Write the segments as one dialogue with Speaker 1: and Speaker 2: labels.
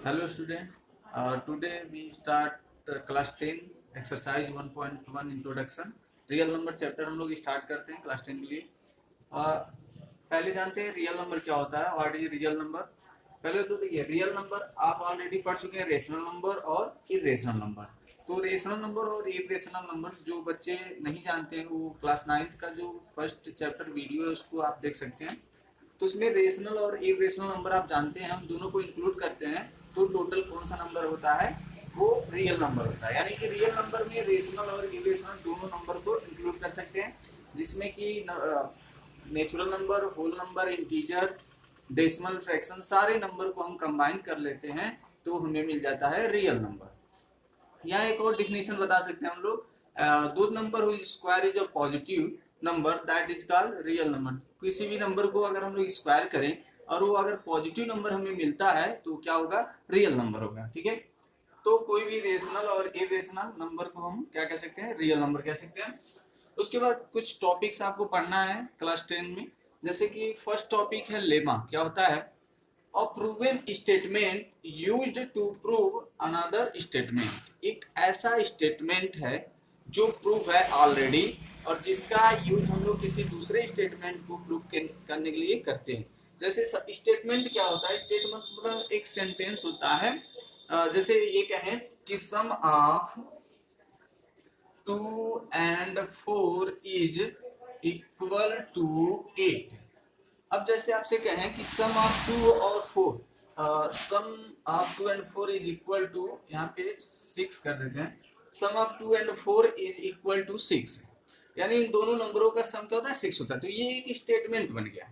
Speaker 1: Hello student, today we start class 10 exercise 1.1 introduction. Real number chapter हम लोग start करते हैं क्लास 10 के लिए। पहले जानते हैं रियल नंबर क्या होता है, व्हाट इज रियल नंबर। पहले तो देखिए, रियल नंबर आप ऑलरेडी पढ़ चुके हैं, रेशनल नंबर और इरेशनल नंबर। तो रेशनल नंबर और इरेशनल नंबर जो बच्चे नहीं जानते हैं, वो क्लास 9 का जो फर्स्ट चैप्टर वीडियो है उसको आप देख सकते हैं। तो इसमें रेशनल और इरेशनल नंबर आप जानते हैं, हम दोनों को इंक्लूड करते हैं तो टोटल कौन सा नंबर होता है, वो रियल नंबर होता है। यानी कि रियल नंबर में रेशनल और इरेशनल दोनों नंबर को इंक्लूड कर सकते हैं, जिसमें कि natural number, whole number, integer, decimal, fraction, सारे नंबर को हम कंबाइन कर लेते हैं तो हमें मिल जाता है रियल नंबर। यहाँ एक और डिफिनेशन बता सकते हैं हम लोग, दो नंबर हुई square is a positive number that is called real number. किसी भी नंबर को अगर हम लोग स्क्वायर करें और वो अगर पॉजिटिव नंबर हमें मिलता है तो क्या होगा, रियल नंबर होगा। ठीक है, तो कोई भी रेशनल और इरेशनल नंबर को हम क्या कह सकते हैं, रियल नंबर कह सकते हैं। उसके बाद कुछ टॉपिक्स आपको पढ़ना है क्लास 10 में, जैसे कि फर्स्ट टॉपिक है लेमा। क्या होता है, a proven statement used to prove another statement. एक ऐसा स्टेटमेंट है जो प्रूव है ऑलरेडी और जिसका यूज हम लोग किसी दूसरे स्टेटमेंट को प्रूव करने के लिए करते हैं। जैसे स्टेटमेंट क्या होता है, स्टेटमेंट मतलब एक सेंटेंस होता है। जैसे ये कहें कि sum of 2 and 4 is equal to 8। अब जैसे आपसे कहें कि सम ऑफ 2 और 4, sum of 2 and 4 is equal to, यहाँ पे 6 कर देते हैं, sum of 2 and 4 is equal to 6। यानी इन दोनों नंबरों का सम क्या होता है, 6 होता है। तो ये एक स्टेटमेंट बन गया।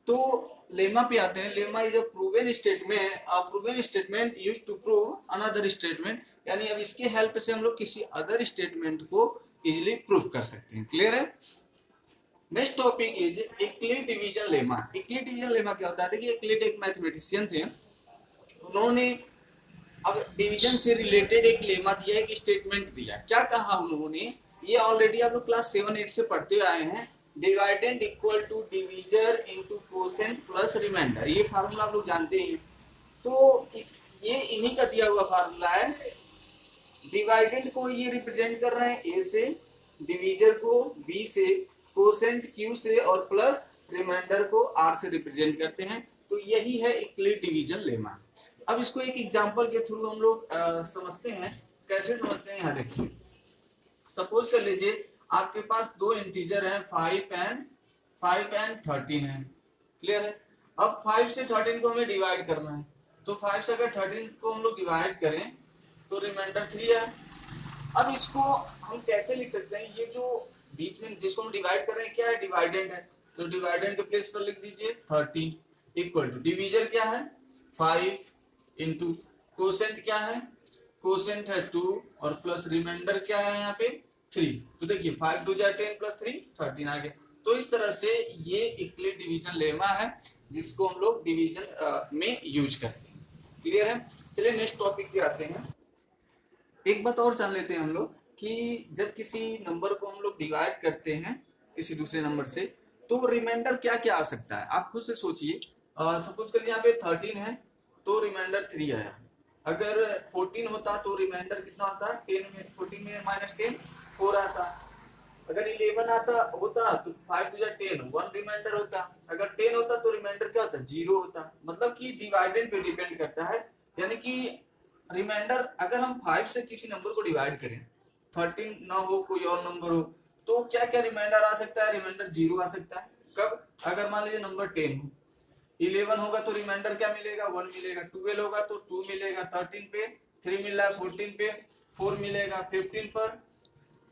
Speaker 1: तो लेमा पे आते हैं। Lemma is a proven statement, a proven statement used to prove another statement. यानी अब इसके हेल्प से हम लोग किसी अदर स्टेटमेंट को इजीली प्रूव कर सकते हैं। क्लियर है। Next topic is Euclid division lemma. Euclid division lemma क्या होता है, देखिए यूक्लिड एक मैथमेटिशियन थे, उन्होंने अब डिवीजन से रिलेटेड एक लेमा दिया, एक स्टेटमेंट दिया। क्या कहा उन्होंने, ये ऑलरेडी आप लोग क्लास 7-8 से पढ़ते आए हैं। Dividend equal to divisor into quotient plus remainder, ये फार्मूला आप लोग जानते हैं। तो इस ये इन्हीं का दिया हुआ फार्मूला है। डिवाइडेंड को ये रिप्रेजेंट कर रहे हैं ए से, डिवीजर को बी से, कोसेंट क्यू से और प्लस रिमाइंडर को आर से रिप्रेजेंट करते हैं। तो यही है यूक्लिड डिवीजन लेमा। अब इसको एक एग्जांपल के थ्रू हम लोग समझते हैं। कैसे समझते हैं, यहाँ देखिए। सपोज कर लीजिए आपके पास दो इंटीजर हैं, 5 एंड 13 है। क्लियर है। अब 5 से 13 को हमें डिवाइड करना है, तो 5 से अगर 13 को हम लोग डिवाइड करें तो रिमाइंडर 3 है। अब इसको हम कैसे लिख सकते हैं, ये जो बीच में जिसको हम डिवाइड कर रहे हैं क्या है, डिवाइडेंड है। तो डिवाइडेंड के प्लेस पर लिख दीजिए 13 इक्वल टू डिवीजर क्या है 5 इंटू कोसेंट क्या है, कोसेंट है 2 और प्लस रिमाइंडर क्या है यहाँ पे 3। तो देखिए 5 2 10 प्लस 3 13 आ गया। तो इस तरह से ये यूक्लिड डिवीजन लेमा है जिसको हम लोग डिवीजन में यूज करते हैं। क्लियर है। चलिए नेक्स्ट टॉपिक पे आते हैं। एक बात और जान लेते हैं हम लोग कि जब किसी नंबर को हम लोग डिवाइड करते हैं किसी दूसरे नंबर से, तो रिमाइंडर क्या क्या आ सकता है, आप खुद से सोचिए। सपोज करिए यहाँ पे 13 है तो रिमाइंडर 3 आया। अगर 14 होता तो रिमाइंडर कितना आता, 10 में 14 में माइनस 10 4 आता। अगर 11 आता होता तो 5 टू 10 1 रिमाइंडर होता। अगर 10 होता तो रिमाइंडर क्या होता, 0 होता। मतलब कि डिवाइडेड पे डिपेंड करता है। यानी कि रिमाइंडर अगर हम 5 से किसी नंबर को डिवाइड करें, 13 ना हो कोई और नंबर हो, तो क्या क्या रिमाइंडर आ सकता है, रिमाइंडर 0 आ सकता है। कब, अगर मान लीजिए नंबर 10 हो, 11 होगा तो रिमाइंडर क्या मिलेगा 1 मिलेगा, 12 होगा तो 2 मिलेगा, 13 पे 3 मिल रहा है, 14 पे 4 मिलेगा, 15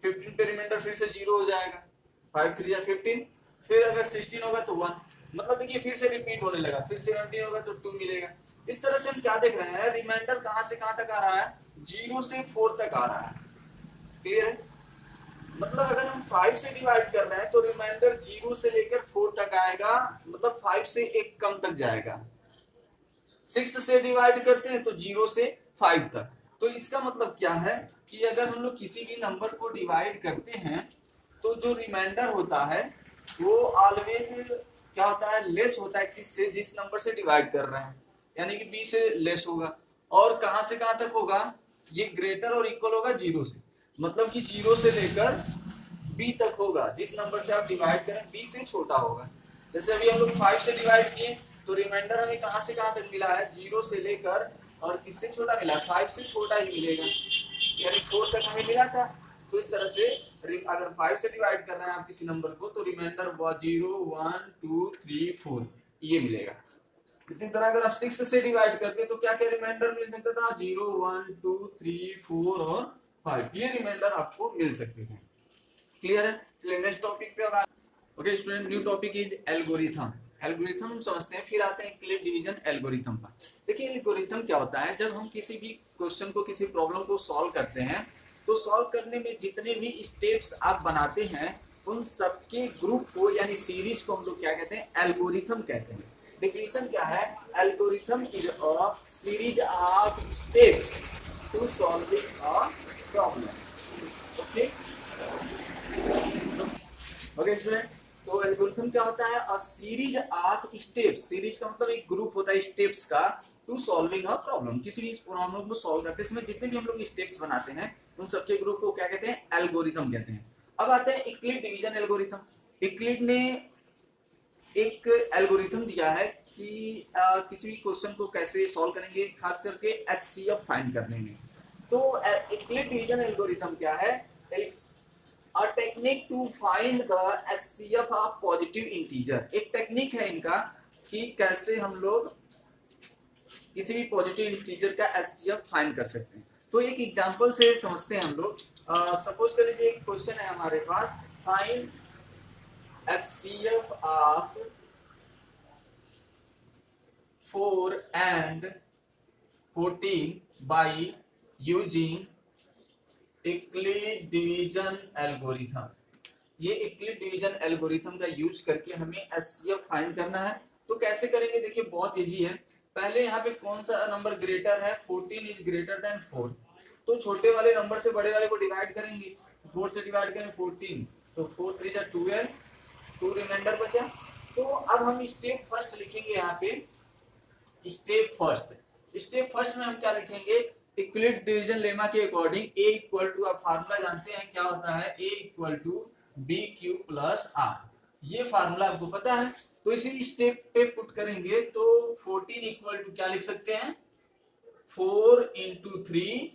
Speaker 1: पे रिमाइंडर फिर से 0 हो जाएगा, 5 3 15। फिर अगर 16 होगा तो 1। मतलब देखिए फिर से रिपीट होने लगा, फिर 17 होगा तो 2 मिलेगा। इस तरह से हम क्या देख रहे हैं, रिमाइंडर कहां से कहां तक आ रहा है, 0 से 4 तक आ रहा है। क्लियर है। मतलब अगर हम 5 से डिवाइड कर रहे हैं तो रिमाइंडर 0 से लेकर 4 तक आएगा, मतलब 5 से एक कम तक जाएगा। 6 से डिवाइड करते हैं तो 0 से 5 तक। तो इसका मतलब क्या है कि अगर हम लोग किसी भी नंबर को डिवाइड करते हैं तो जो रिमाइंडर होता है वो ऑलवेज क्या होता है, लेस होता है किससे, जिस नंबर से डिवाइड कर रहे हैं। यानी कि b से लेस होगा। और कहां से कहां तक होगा, ये ग्रेटर और इक्वल होगा 0 से, मतलब कि 0 से लेकर b तक होगा। जिस नंबर से आप डिवाइड करें b से छोटा होगा। जैसे अभी हम लोग 5 से डिवाइड किए तो रिमाइंडर हमें कहां से कहां तक मिला है, 0 से लेकर, और किससे छोटा मिला, 5 से छोटा ही मिलेगा, यानी 4 तक हमें मिला था। तो इस तरह से अगर 5 से डिवाइड कर रहे हैं आप किसी नंबर को तो रिमाइंडर 0 1 2 3 4 ये मिलेगा। इसी तरह अगर आप 6 से डिवाइड करते हैं तो क्या क्या रिमाइंडर मिल सकता था, 0 1 2 3 4 और 5 ये रिमाइंडर आपको मिल सकते थे। क्लियर है? चलिए नेक्स्ट टॉपिक पे अब okay student, new topic is algorithm. Algorithm हम समझते हैं, फिर आते हैं यूक्लिड डिवीजन एल्गोरिथम पर। देखिए एल्गोरिथम क्या होता है, जब हम किसी भी क्वेश्चन को, किसी प्रॉब्लम को सॉल्व करते हैं तो सॉल्व करने में जितने भी स्टेप्स आप बनाते हैं उन सबके ग्रुप को यानी सीरीज को हम लोग क्या कहते हैं, एल्गोरिथम कहते हैं। डेफिनेशन क्या है, algorithm is a series of steps to solving a problem. Okay okay student, तो एल्गोरिथम क्या होता है, a series of steps. Series का मतलब एक ग्रुप होता है स्टेप्स का, टू सॉल्विंग अ प्रॉब्लम। किसी भी प्रॉब्लम को सॉल्व करते हैं इसमें जितने भी हम लोग स्टेप्स बनाते हैं उन सबके ग्रुप को क्या कहते हैं, एल्गोरिथम कहते हैं। अब आते हैं यूक्लिड डिवीजन एल्गोरिथम। यूक्लिड ने एक एल्गोरिथम दिया है कि किसी भी क्वेश्चन को कैसे सॉल्व करेंगे, खास करके एचसीएफ फाइंड करने में। तो यूक्लिड डिवीजन एल्गोरिथम क्या है, a technique to find the HCF of positive integer। एक टेक्निक है इनका कि कैसे हम लोग किसी भी पॉजिटिव इंटीजर का HCF फाइंड कर सकते हैं। तो एक एग्जांपल से समझते हैं हम लोग। सपोज कर लीजिए एक क्वेश्चन है हमारे पास, find HCF of 4 and 14 by using Euclid division algorithm. ये यूक्लिड डिवीजन एल्गोरिथम का यूज करके हमें एचसीएफ फाइंड करना है। तो कैसे करेंगे, देखिए बहुत इजी है। पहले यहाँ पे कौन सा नंबर ग्रेटर है, 14 इज ग्रेटर देन 4। तो छोटे वाले नंबर से बड़े वाले को डिवाइड करेंगे, 4 से डिवाइड करें 14 तो 4 3 जा 12, 2 रिमाइंडर बचा। तो अब हम स्टेप फर्स्ट लिखेंगे यहाँ पे, स्टेप फर्स्ट में हम क्या लिखेंगे, यूक्लिड डिवीजन लेमा के अकॉर्डिंग a इक्वल टू, आप फार्मूला जानते हैं क्या होता है, a equal to B Q plus R. ये फार्मूला आपको पता है। तो इसी स्टेप पे पुट करेंगे तो 14 इक्वल टू क्या लिख सकते हैं, 4 इंटू 3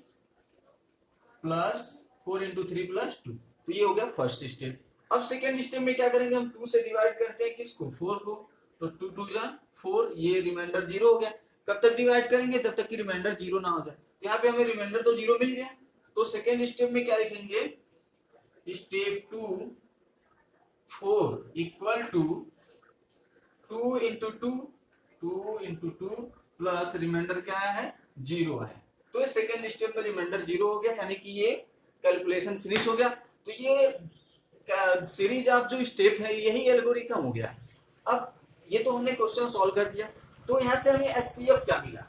Speaker 1: प्लस 2। तो ये हो गया फर्स्ट स्टेप। अब सेकेंड स्टेप में क्या करेंगे, हम 2 से डिवाइड करते हैं किसको, 4 को। तो 2 2 जा 4, ये रिमाइंडर 0 हो गया। कब तक डिवाइड करेंगे, जब तक कि रिमाइंडर 0 ना हो जाए। तो यहाँ पे हमें रिमाइंडर तो 0 मिल गया। तो सेकेंड स्टेप में क्या लिखेंगे, step 2 4 equal to 2 into 2 plus remainder क्या है, 0 है। तो सेकेंड स्टेप में रिमाइंडर 0 हो गया, यानी कि ये कैलकुलेशन फिनिश हो गया। तो ये सीरीज ऑफ जो स्टेप है यही एल्गोरिथम हो गया। अब ये तो हमने क्वेश्चन सॉल्व कर दिया। तो यहाँ से हमें एचसीएफ क्या मिला,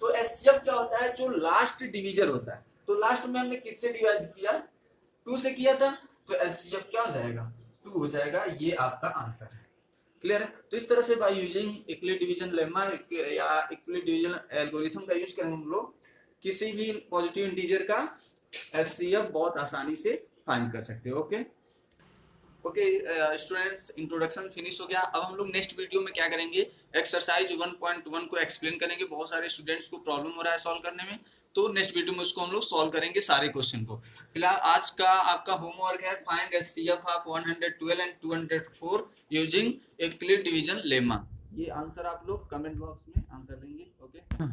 Speaker 1: तो एचसीएफ क्या होता है, जो लास्ट डिवीजर होता है। तो लास्ट में हमने किससे डिवाइड किया, 2 से किया था। तो एचसीएफ क्या हो जाएगा, 2 हो जाएगा। ये आपका आंसर है। क्लियर है? तो इस तरह से by using Euclid division lemma या यूक्लिड डिवीजन एल्गोरिथम का यूज करेंगे हम लोग किसी भी पॉजिटिव इंटीजर का एचसीएफ बहुत आसानी से फाइंड कर सकते हो। Okay okay students, introduction finish हो गया। अब हम लोग नेक्स्ट वीडियो में क्या करेंगे, एक्सरसाइज 1.1 को एक्सप्लेन करेंगे। बहुत सारे स्टूडेंट्स को प्रॉब्लम हो रहा है सॉल्व करने में, तो नेक्स्ट वीडियो में उसको हम लोग सॉल्व करेंगे सारे क्वेश्चन को। फिलहाल आज का आपका होमवर्क है, find HCF of 112 and 204 using Euclid division lemma. ये आंसर आप लोग कमेंट बॉक्स में आंसर देंगे। ओके